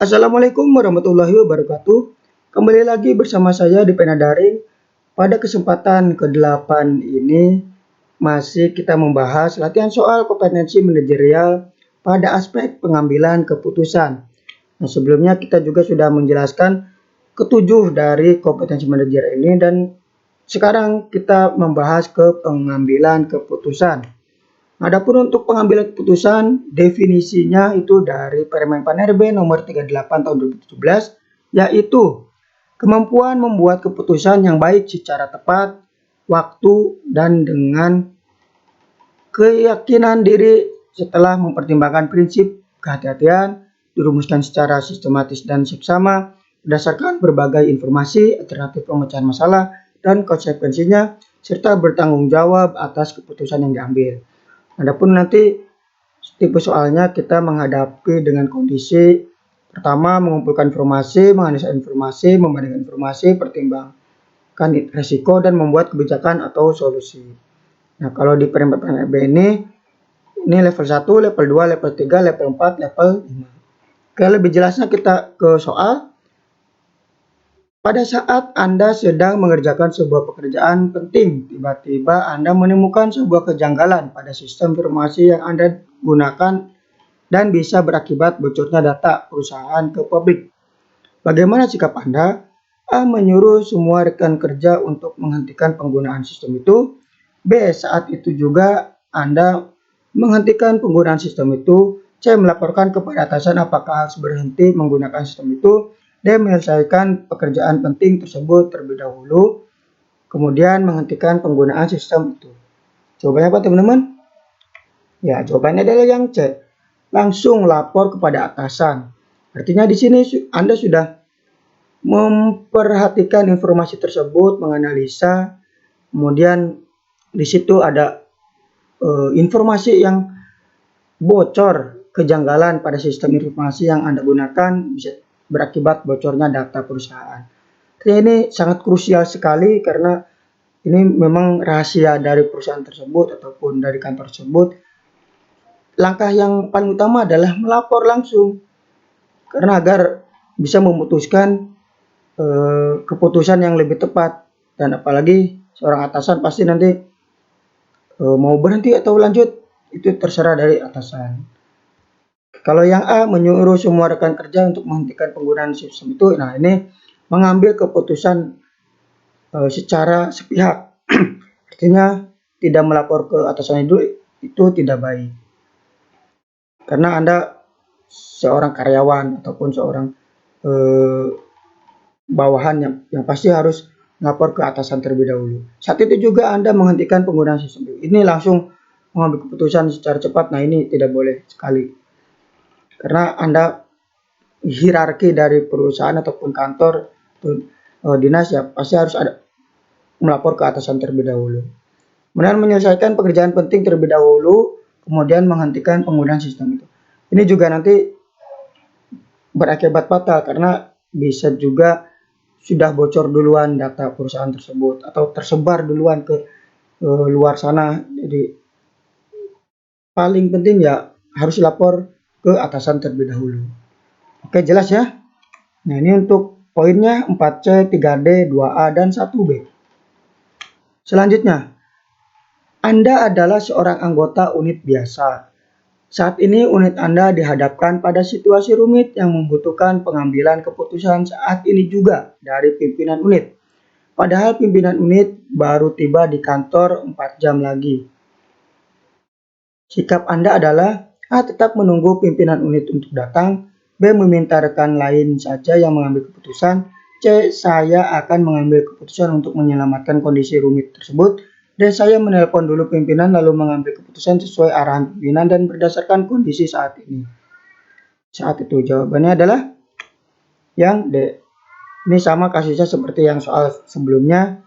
Assalamualaikum warahmatullahi wabarakatuh. Kembali lagi bersama saya di Pena Daring. Pada kesempatan ke-8 ini masih kita membahas latihan soal kompetensi manajerial pada aspek pengambilan keputusan. Nah, sebelumnya kita juga sudah menjelaskan ketujuh dari kompetensi manajerial ini dan sekarang kita membahas ke pengambilan keputusan. Adapun untuk pengambilan keputusan, definisinya itu dari Permen PAN RB nomor 38 tahun 2017, yaitu kemampuan membuat keputusan yang baik secara tepat, waktu, dan dengan keyakinan diri setelah mempertimbangkan prinsip kehati-hatian, dirumuskan secara sistematis dan seksama, berdasarkan berbagai informasi, alternatif pemecahan masalah, dan konsekuensinya, serta bertanggung jawab atas keputusan yang diambil. Adapun nanti tipe soalnya kita menghadapi dengan kondisi pertama mengumpulkan informasi, menganalisa informasi, membandingkan informasi, pertimbangkan resiko dan membuat kebijakan atau solusi. Nah, kalau di PMPB ini level 1, level 2, level 3, level 4, level 5. Oke, lebih jelasnya kita ke soal. Pada saat Anda sedang mengerjakan sebuah pekerjaan penting, tiba-tiba Anda menemukan sebuah kejanggalan pada sistem informasi yang Anda gunakan dan bisa berakibat bocornya data perusahaan ke publik. Bagaimana sikap Anda? A. Menyuruh semua rekan kerja untuk menghentikan penggunaan sistem itu. B. Saat itu juga Anda menghentikan penggunaan sistem itu. C. Melaporkan kepada atasan apakah harus berhenti menggunakan sistem itu. D. Menyelesaikan pekerjaan penting tersebut terlebih dahulu, kemudian menghentikan penggunaan sistem itu. Jawabannya apa teman-teman? Ya, jawabannya adalah yang C. Langsung lapor kepada atasan. Artinya di sini Anda sudah memperhatikan informasi tersebut, menganalisa, kemudian di situ ada informasi yang bocor, kejanggalan pada sistem informasi yang Anda gunakan bisa berakibat bocornya data perusahaan. Ini sangat krusial sekali karena ini memang rahasia dari perusahaan tersebut ataupun dari kantor tersebut. Langkah yang paling utama adalah melapor langsung karena agar bisa memutuskan keputusan yang lebih tepat, dan apalagi seorang atasan pasti nanti mau berhenti atau lanjut itu terserah dari atasan. Kalau yang A, menyuruh semua rekan kerja untuk menghentikan penggunaan sistem itu, nah ini mengambil keputusan secara sepihak. Artinya tidak melapor ke atasan itu tidak baik. Karena Anda seorang karyawan ataupun seorang bawahan yang pasti harus melapor ke atasan terlebih dahulu. Saat itu juga Anda menghentikan penggunaan sistem itu. Ini langsung mengambil keputusan secara cepat, nah ini tidak boleh sekali. Karena Anda hierarki dari perusahaan ataupun kantor atau dinas ya pasti harus ada melapor ke atasan terlebih dahulu. Kemudian menyelesaikan pekerjaan penting terlebih dahulu, kemudian menghentikan penggunaan sistem itu. Ini juga nanti berakibat fatal karena bisa juga sudah bocor duluan data perusahaan tersebut atau tersebar duluan ke luar sana. Jadi paling penting ya harus lapor ke atasan terlebih dahulu. Oke, jelas ya? Nah, ini untuk poinnya 4C, 3D, 2A, dan 1B. Selanjutnya, Anda adalah seorang anggota unit biasa. Saat ini unit Anda dihadapkan pada situasi rumit yang membutuhkan pengambilan keputusan saat ini juga dari pimpinan unit. Padahal pimpinan unit baru tiba di kantor 4 jam lagi. Sikap Anda adalah A. Tetap menunggu pimpinan unit untuk datang. B. Meminta rekan lain saja yang mengambil keputusan. C. Saya akan mengambil keputusan untuk menyelamatkan kondisi rumit tersebut. D. Saya menelpon dulu pimpinan lalu mengambil keputusan sesuai arahan pimpinan dan berdasarkan kondisi saat ini. Saat itu jawabannya adalah yang D. Ini sama kasusnya seperti yang soal sebelumnya.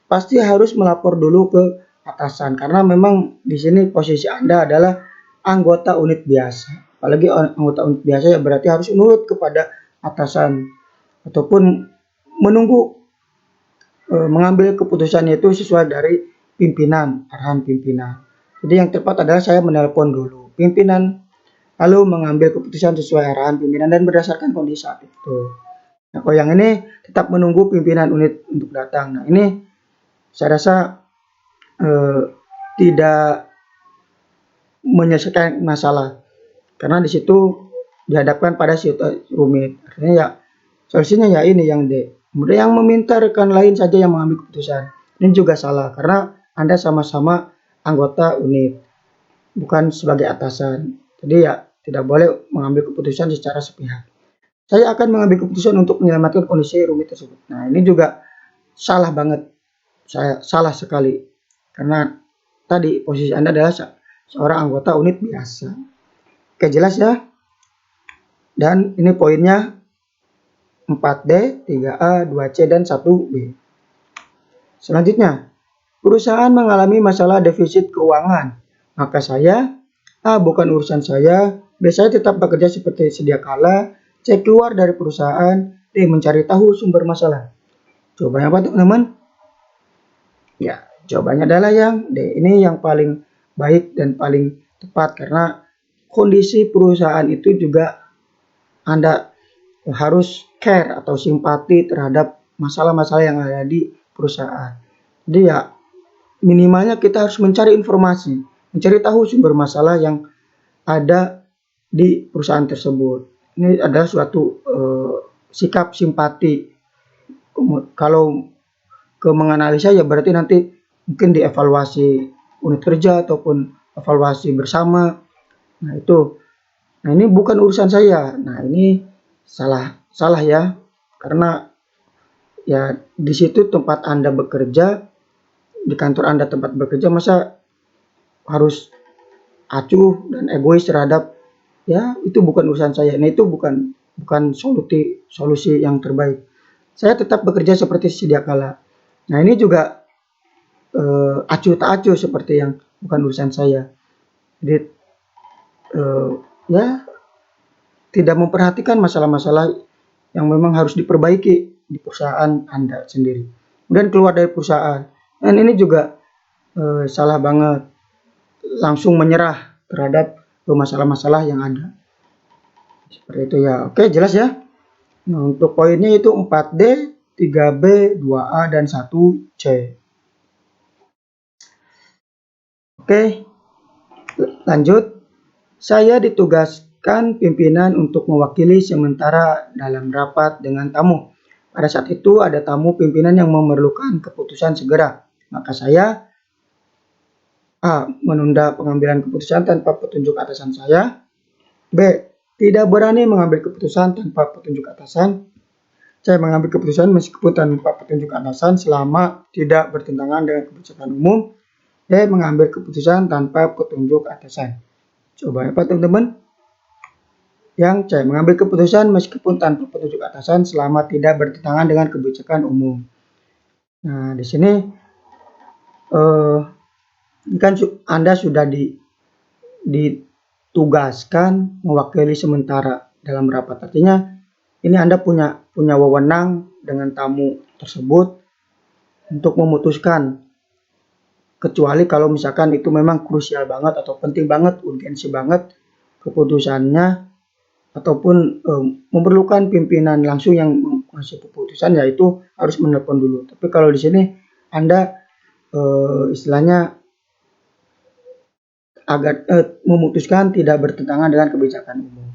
Pasti harus melapor dulu ke atasan karena memang di sini posisi Anda adalah anggota unit biasa. Apalagi anggota unit biasa ya berarti harus nurut kepada atasan ataupun menunggu mengambil keputusannya itu sesuai dari pimpinan, arahan pimpinan. Jadi yang tepat adalah saya menelpon dulu pimpinan lalu mengambil keputusan sesuai arahan pimpinan dan berdasarkan kondisi saat itu. Nah, kalau yang ini tetap menunggu pimpinan unit untuk datang. Nah, ini saya rasa tidak menyelesaikan masalah karena di situ dihadapkan pada situasi rumit. Artinya ya solusinya ya ini yang D. Kemudian yang meminta rekan lain saja yang mengambil keputusan. Ini juga salah karena Anda sama-sama anggota unit, bukan sebagai atasan. Jadi ya tidak boleh mengambil keputusan secara sepihak. Saya akan mengambil keputusan untuk menyelamatkan kondisi rumit tersebut. Nah, ini juga salah banget. Saya salah sekali. Karena tadi posisi Anda adalah seorang anggota unit biasa. Oke, jelas ya? Dan ini poinnya 4D, 3A, 2C, dan 1B. Selanjutnya, perusahaan mengalami masalah defisit keuangan. Maka saya, A. Bukan urusan saya. B. Saya tetap bekerja seperti sedia kala. C. Keluar dari perusahaan. D. Mencari tahu sumber masalah. Jawabannya apa teman-teman? Ya, jawabannya adalah yang D. Ini yang paling baik dan paling tepat karena kondisi perusahaan itu juga Anda harus care atau simpati terhadap masalah-masalah yang ada di perusahaan. Jadi ya minimalnya kita harus mencari informasi, mencari tahu sumber masalah yang ada di perusahaan tersebut. Ini adalah suatu sikap simpati. Kalau ke menganalisa ya berarti nanti mungkin dievaluasi unit kerja ataupun evaluasi bersama. Nah itu, nah ini bukan urusan saya. Nah ini salah ya, karena ya di situ tempat Anda bekerja, di kantor Anda tempat bekerja, masa harus acuh dan egois terhadap ya itu bukan urusan saya. Nah itu bukan solusi yang terbaik. Saya tetap bekerja seperti sedia kala. Nah ini juga acuh tak acuh seperti yang bukan urusan saya. Jadi ya tidak memperhatikan masalah-masalah yang memang harus diperbaiki di perusahaan Anda sendiri. Kemudian keluar dari perusahaan. Dan ini juga salah banget. Langsung menyerah terhadap masalah-masalah yang ada. Seperti itu ya. Oke, jelas ya. Nah, untuk poinnya itu 4D, 3B, 2A, dan 1C. Oke, lanjut. Saya ditugaskan pimpinan untuk mewakili sementara dalam rapat dengan tamu. Pada saat itu ada tamu pimpinan yang memerlukan keputusan segera. Maka saya A. Menunda pengambilan keputusan tanpa petunjuk atasan saya. B. Tidak berani mengambil keputusan tanpa petunjuk atasan. Saya mengambil keputusan meskipun tanpa petunjuk atasan selama tidak bertentangan dengan kebijakan umum. D. Mengambil keputusan tanpa petunjuk atasan. Coba apa teman-teman? Yang C. Mengambil keputusan meskipun tanpa petunjuk atasan selama tidak bertentangan dengan kebijakan umum. Nah, di sini kan Anda sudah ditugaskan mewakili sementara dalam rapat. Artinya ini Anda punya wewenang dengan tamu tersebut untuk memutuskan, kecuali kalau misalkan itu memang krusial banget atau penting banget, urgensi banget keputusannya, ataupun memerlukan pimpinan langsung yang mengasih keputusan, yaitu harus menelpon dulu. Tapi kalau di sini Anda istilahnya agar memutuskan tidak bertentangan dengan kebijakan umum.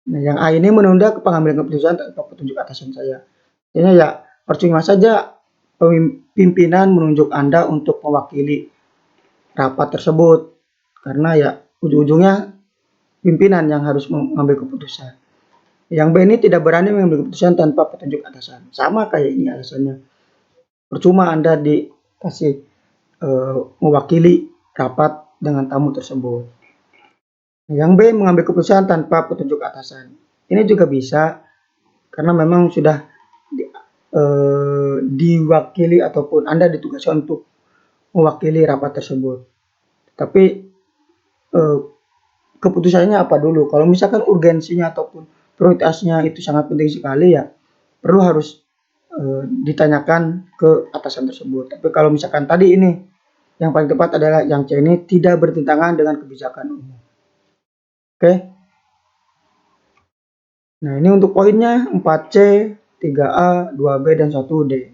Nah, yang A ini menunda pengambilan keputusan tanpa petunjuk atasan saya. Artinya ya percuma saja pimpinan menunjuk Anda untuk mewakili rapat tersebut, karena ya ujung-ujungnya pimpinan yang harus mengambil keputusan. Yang B ini tidak berani mengambil keputusan tanpa petunjuk atasan. Sama kayak ini alasannya. Percuma Anda dikasih mewakili rapat dengan tamu tersebut. Yang B mengambil keputusan tanpa petunjuk atasan. Ini juga bisa karena memang sudah diwakili ataupun Anda ditugaskan untuk mewakili rapat tersebut. Tapi keputusannya apa dulu? Kalau misalkan urgensinya ataupun prioritasnya itu sangat penting sekali, ya perlu harus ditanyakan ke atasan tersebut. Tapi kalau misalkan tadi ini yang paling tepat adalah yang C ini tidak bertentangan dengan kebijakan umum. Oke. Nah, ini untuk poinnya 4C, 3A, 2B, dan 1D.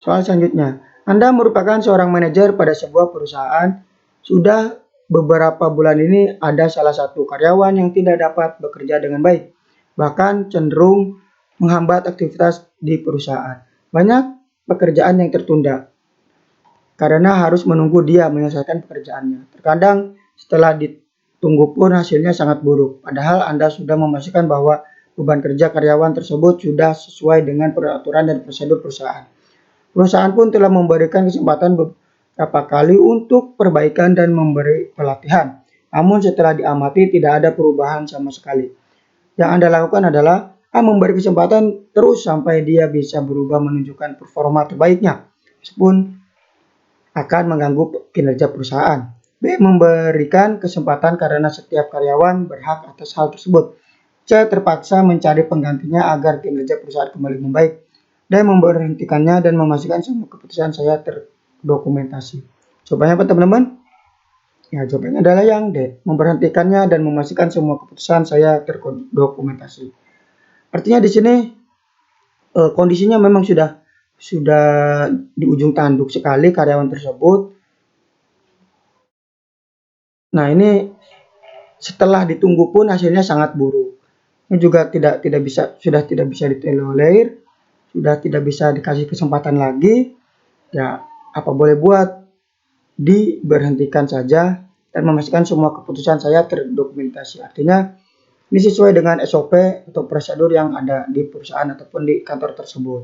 Soal selanjutnya, Anda merupakan seorang manajer pada sebuah perusahaan. Sudah beberapa bulan ini ada salah satu karyawan yang tidak dapat bekerja dengan baik, bahkan cenderung menghambat aktivitas di perusahaan. Banyak pekerjaan yang tertunda karena harus menunggu dia menyelesaikan pekerjaannya. Terkadang setelah ditunggu pun hasilnya sangat buruk, padahal Anda sudah memastikan bahwa beban kerja karyawan tersebut sudah sesuai dengan peraturan dan prosedur perusahaan. Perusahaan pun telah memberikan kesempatan beberapa kali untuk perbaikan dan memberi pelatihan. Namun setelah diamati tidak ada perubahan sama sekali. Yang Anda lakukan adalah A. Memberi kesempatan terus sampai dia bisa berubah menunjukkan performa terbaiknya, meskipun akan mengganggu kinerja perusahaan. B. Memberikan kesempatan karena setiap karyawan berhak atas hal tersebut. C. Terpaksa mencari penggantinya agar kinerja perusahaan kembali membaik, dan memberhentikannya dan memastikan semua keputusan saya terdokumentasi. Jawabannya apa teman-teman? Ya, jawabannya adalah yang D. Memberhentikannya dan memastikan semua keputusan saya terdokumentasi. Artinya di sini kondisinya memang sudah di ujung tanduk sekali karyawan tersebut. Nah, ini setelah ditunggu pun hasilnya sangat buruk. Ini juga sudah tidak bisa ditolerir, sudah tidak bisa dikasih kesempatan lagi. Ya, apa boleh buat, diberhentikan saja dan memastikan semua keputusan saya terdokumentasi. Artinya ini sesuai dengan SOP atau prosedur yang ada di perusahaan ataupun di kantor tersebut.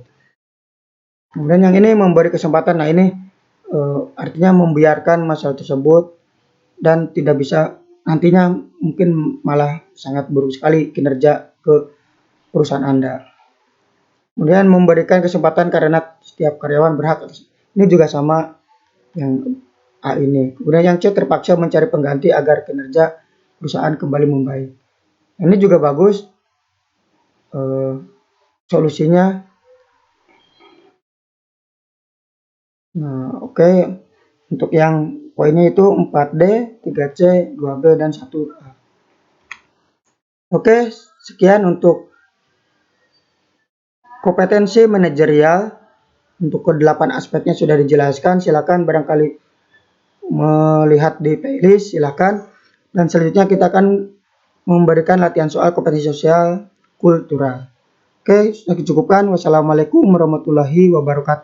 Kemudian yang ini memberi kesempatan. Nah, ini artinya membiarkan masalah tersebut dan tidak bisa, nantinya mungkin malah sangat buruk sekali kinerja ke perusahaan Anda. Kemudian memberikan kesempatan karena setiap karyawan berhak. Ini juga sama yang A ini. Kemudian yang C, terpaksa mencari pengganti agar kinerja perusahaan kembali membaik. Ini juga bagus solusinya. Nah, oke. Untuk yang poinnya itu 4D, 3C, 2B, dan 1A. Oke, sekian untuk kompetensi manajerial. Untuk ke-8 aspeknya sudah dijelaskan. Silakan barangkali melihat di playlist, silakan. Dan selanjutnya kita akan memberikan latihan soal kompetensi sosial kultural. Oke, sudah dicukupkan. Wassalamualaikum warahmatullahi wabarakatuh.